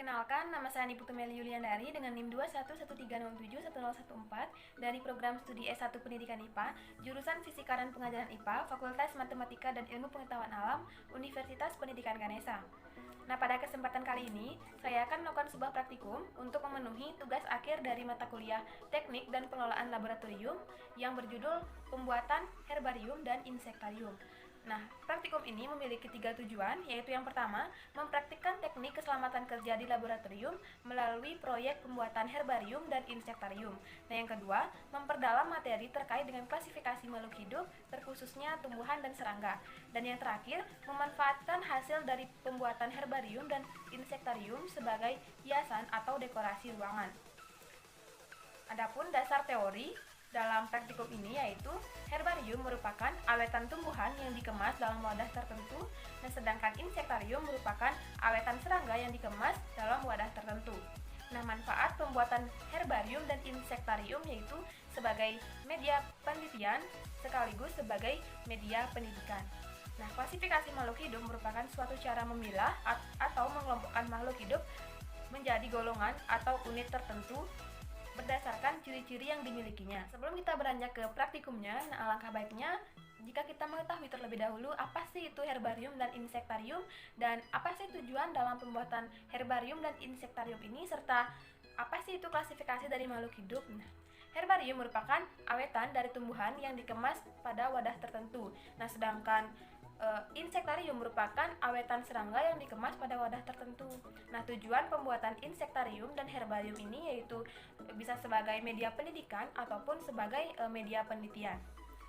Perkenalkan, nama saya Niputu Meli Yuliandari dengan NIM 21130710114 dari program studi S1 Pendidikan IPA, jurusan Fisika dan Pengajaran IPA, Fakultas Matematika dan Ilmu Pengetahuan Alam, Universitas Pendidikan Ganesha. Nah, pada kesempatan kali ini, saya akan melakukan sebuah praktikum untuk memenuhi tugas akhir dari mata kuliah Teknik dan Pengelolaan Laboratorium yang berjudul Pembuatan Herbarium dan Insektarium. Nah, praktikum ini memiliki 3 tujuan, yaitu yang pertama, mempraktikkan teknik keselamatan kerja di laboratorium melalui proyek pembuatan herbarium dan insektarium. Nah, yang kedua, memperdalam materi terkait dengan klasifikasi makhluk hidup, terkhususnya tumbuhan dan serangga. Dan yang terakhir, memanfaatkan hasil dari pembuatan herbarium dan insektarium sebagai hiasan atau dekorasi ruangan. Adapun dasar teori dalam praktikum ini yaitu herbarium merupakan awetan tumbuhan yang dikemas dalam wadah tertentu, dan sedangkan insektarium merupakan awetan serangga yang dikemas dalam wadah tertentu. Nah, manfaat pembuatan herbarium dan insektarium yaitu sebagai media penelitian sekaligus sebagai media pendidikan. Nah, klasifikasi makhluk hidup merupakan suatu cara memilah atau mengelompokkan makhluk hidup menjadi golongan atau unit tertentu berdasarkan ciri-ciri yang dimilikinya. Sebelum kita beranjak ke praktikumnya, nah alangkah baiknya jika kita mengetahui terlebih dahulu apa sih itu herbarium dan insektarium dan apa sih tujuan dalam pembuatan herbarium dan insektarium ini, serta apa sih itu klasifikasi dari makhluk hidup. Nah, herbarium merupakan awetan dari tumbuhan yang dikemas pada wadah tertentu. Nah, sedangkan insektarium merupakan awetan serangga yang dikemas pada wadah tertentu. Nah, tujuan pembuatan insektarium dan herbarium ini yaitu bisa sebagai media pendidikan ataupun sebagai media penelitian.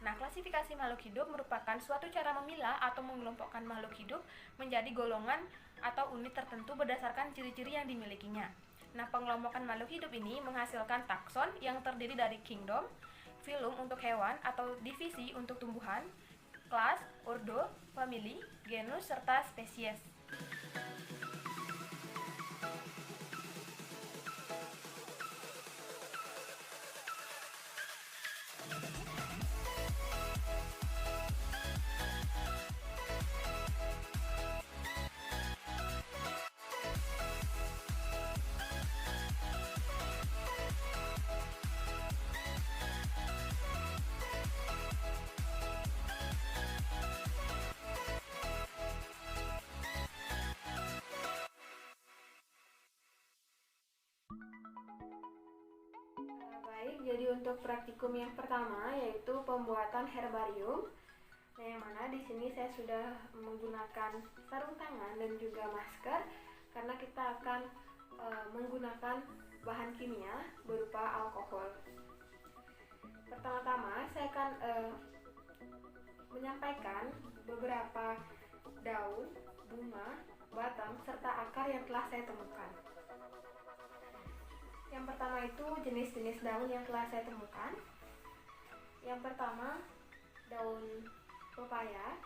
Nah, klasifikasi makhluk hidup merupakan suatu cara memilah atau mengelompokkan makhluk hidup menjadi golongan atau unit tertentu berdasarkan ciri-ciri yang dimilikinya. Nah, pengelompokan makhluk hidup ini menghasilkan takson yang terdiri dari kingdom, filum untuk hewan atau divisi untuk tumbuhan, kelas, ordo, famili, genus, serta spesies. Baik, jadi untuk praktikum yang pertama yaitu pembuatan herbarium. Nah, yang mana di sini saya sudah menggunakan sarung tangan dan juga masker karena kita akan menggunakan bahan kimia berupa alkohol. Pertama-tama saya akan menyampaikan beberapa daun, bunga, batang, serta akar yang telah saya temukan. Yang pertama itu jenis-jenis daun yang telah saya temukan. Yang pertama, daun pepaya.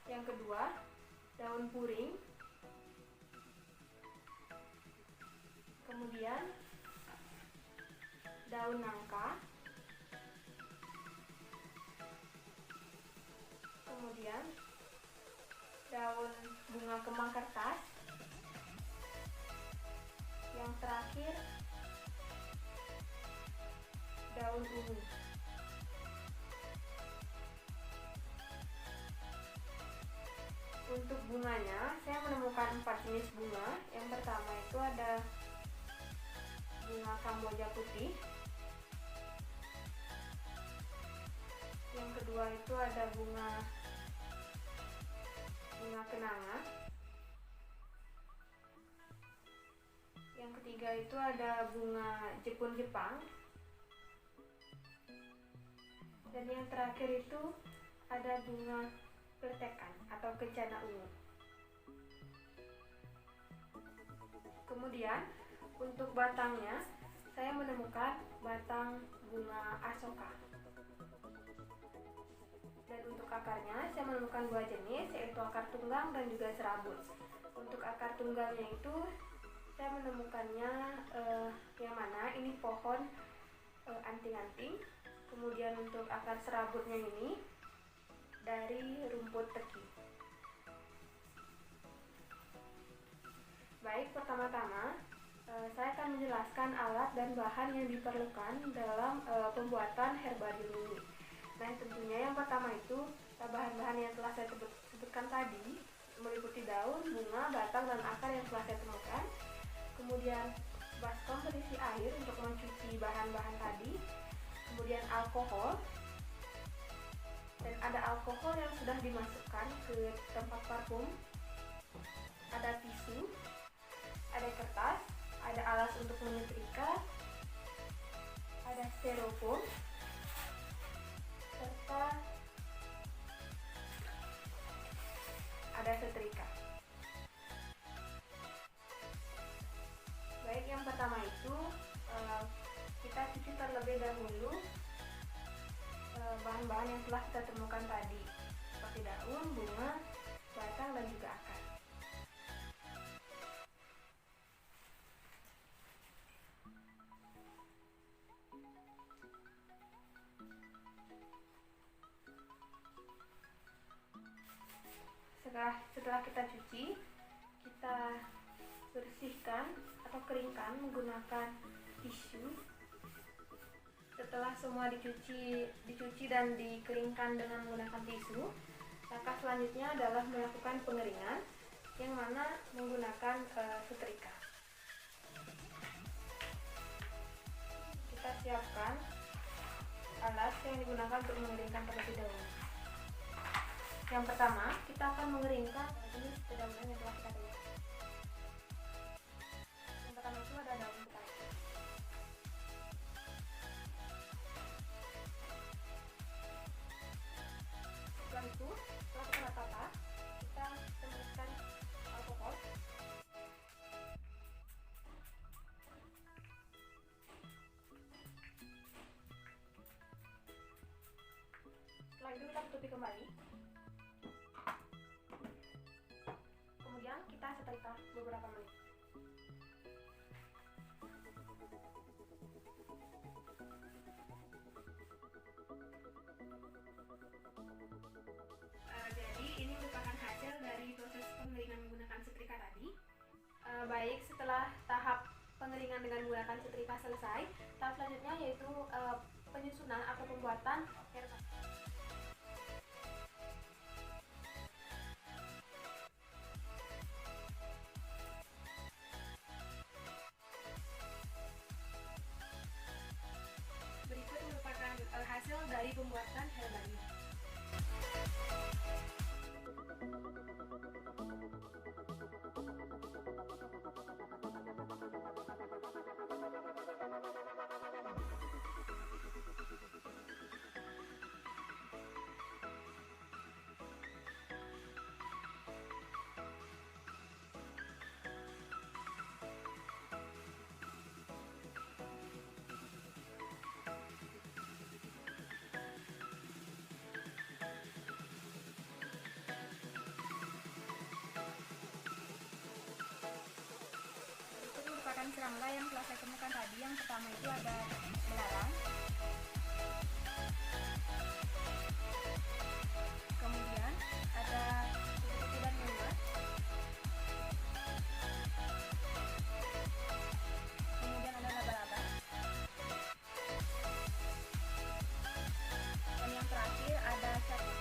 Yang kedua, daun puring. Kemudian, daun nangka. Kemudian, daun bunga kembang kertas. Yang terakhir, daun ungu. Untuk bunganya, saya menemukan 4 jenis bunga. Yang pertama itu ada bunga kamboja putih. Yang kedua itu ada bunga kenanga. Yang ketiga itu ada bunga jepun Jepang. Dan yang terakhir itu ada bunga pletekan atau kencana ungu. Kemudian untuk batangnya saya menemukan batang bunga asoka. Dan untuk akarnya saya menemukan 2 jenis, yaitu akar tunggang dan juga serabut. Untuk akar tunggangnya itu saya menemukannya yang mana ini pohon anting-anting. Kemudian untuk akar serabutnya ini dari rumput teki. Baik, pertama-tama saya akan menjelaskan alat dan bahan yang diperlukan dalam pembuatan herbarium ini. Nah, tentunya yang pertama itu bahan-bahan yang telah saya sebutkan tadi, meliputi daun, bunga, batang, dan akar yang telah saya temukan. Kemudian baskom berisi air untuk mencuci bahan-bahan tadi. Kemudian alkohol, dan ada alkohol yang sudah dimasukkan ke tempat parfum. Ada tisu, ada kertas, ada alas untuk menyetrika, ada styrofoam, serta ada setrika. Baik, yang pertama itu kita cuci terlebih dahulu bahan-bahan yang telah kita temukan tadi, seperti daun, bunga, batang, dan juga akar. Setelah kita cuci, kita bersihkan atau keringkan menggunakan tisu. Setelah semua dicuci dan dikeringkan dengan menggunakan tisu, langkah selanjutnya adalah melakukan pengeringan, yang mana menggunakan setrika. Kita siapkan alas yang digunakan untuk mengeringkan terlebih dahulu. Yang pertama, kita akan mengeringkan jenis dedaunan yang telah kita keringkan. Yang pertama itu ada daun petai. Setelah itu, setelah kita tata, kita semprotkan alkohol. Setelah itu kita tutupi kembali. Kemudian kita setrika beberapa menit. Jadi ini merupakan hasil dari proses pengeringan menggunakan setrika tadi. Baik, setelah tahap pengeringan dengan menggunakan setrika selesai, tahap selanjutnya yaitu penyusunan atau pembuatan herbal. Berikut merupakan hasil dari pembuatan herbarium. Merupakan serangga yang telah saya temukan tadi. Yang pertama itu ada belarang, kemudian ada kupu-kupu dan bunga, kemudian ada laba-laba, dan yang terakhir ada capung.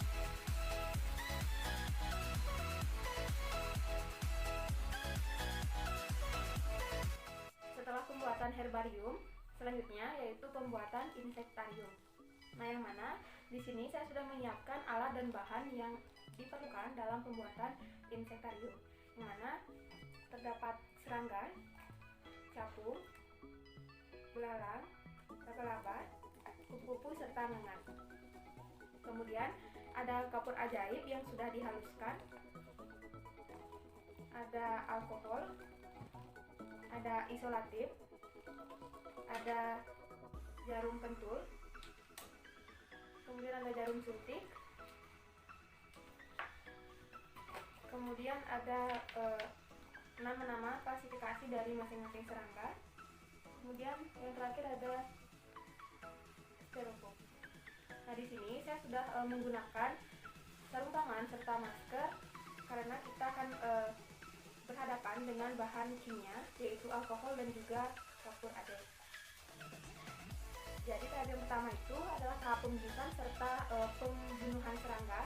Setelah pembuatan herbarium, selanjutnya yaitu pembuatan insektarium. Nah, yang mana di sini saya sudah menyiapkan alat dan bahan yang diperlukan dalam pembuatan insektarium, yang mana terdapat serangga, capung, belalang, laba-laba, kupu-kupu, serta ngengat. Kemudian ada kapur ajaib yang sudah dihaluskan, ada alkohol, ada isolatif, ada jarum pentul, kemudian ada jarum suntik, kemudian ada nama-nama klasifikasi dari masing-masing serangga, kemudian yang terakhir ada styrofoam. Nah, di sini saya sudah menggunakan sarung tangan serta masker karena kita akan berhadapan dengan bahan kimia, yaitu alkohol dan juga kapur adek. Jadi tahap yang pertama itu adalah tahap pembibitan serta pembunuhan serangga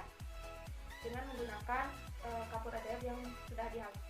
dengan menggunakan kapur adek yang sudah dihalus.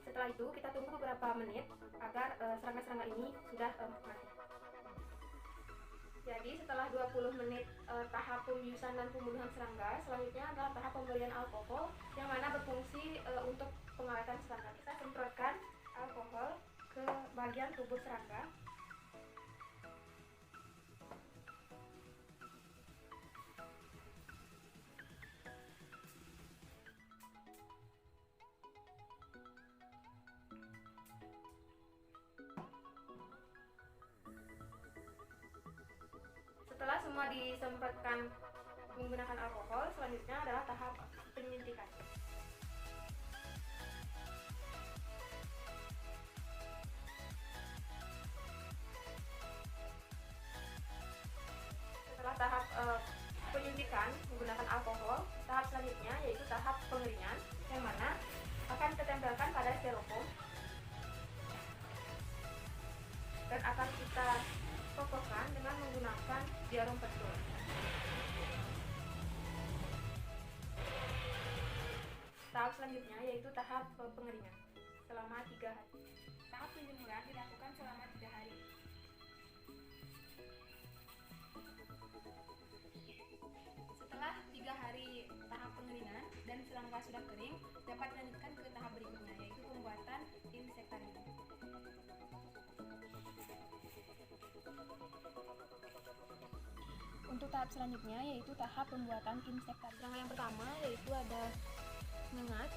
Setelah itu kita tunggu beberapa menit agar serangga-serangga ini sudah mati. Jadi setelah 20 menit tahap pembiusan dan pembunuhan serangga, selanjutnya adalah tahap pemberian alkohol yang mana berfungsi untuk pengawetan serangga. Kita semprotkan alkohol ke bagian tubuh serangga. Setelah semua disemprotkan menggunakan alkohol, selanjutnya adalah tahap penyuntikan. Setelah tahap penyuntikan menggunakan alkohol, tahap selanjutnya yaitu tahap pengeringan, yang mana akan ditempelkan pada styrofoam dan akan kita kokohkan dengan menggunakan jarum pentul. Tahap selanjutnya yaitu tahap pengeringan selama 3 hari. Tahap penjemuran dilakukan selama 3 hari. Setelah 3 hari tahap pengeringan dan serangga sudah kering, dapat dilanjutkan ke tahap berikutnya, yaitu pembuatan insektarium. Untuk tahap selanjutnya yaitu tahap pembuatan insektarium. Yang pertama yaitu ada ngengat.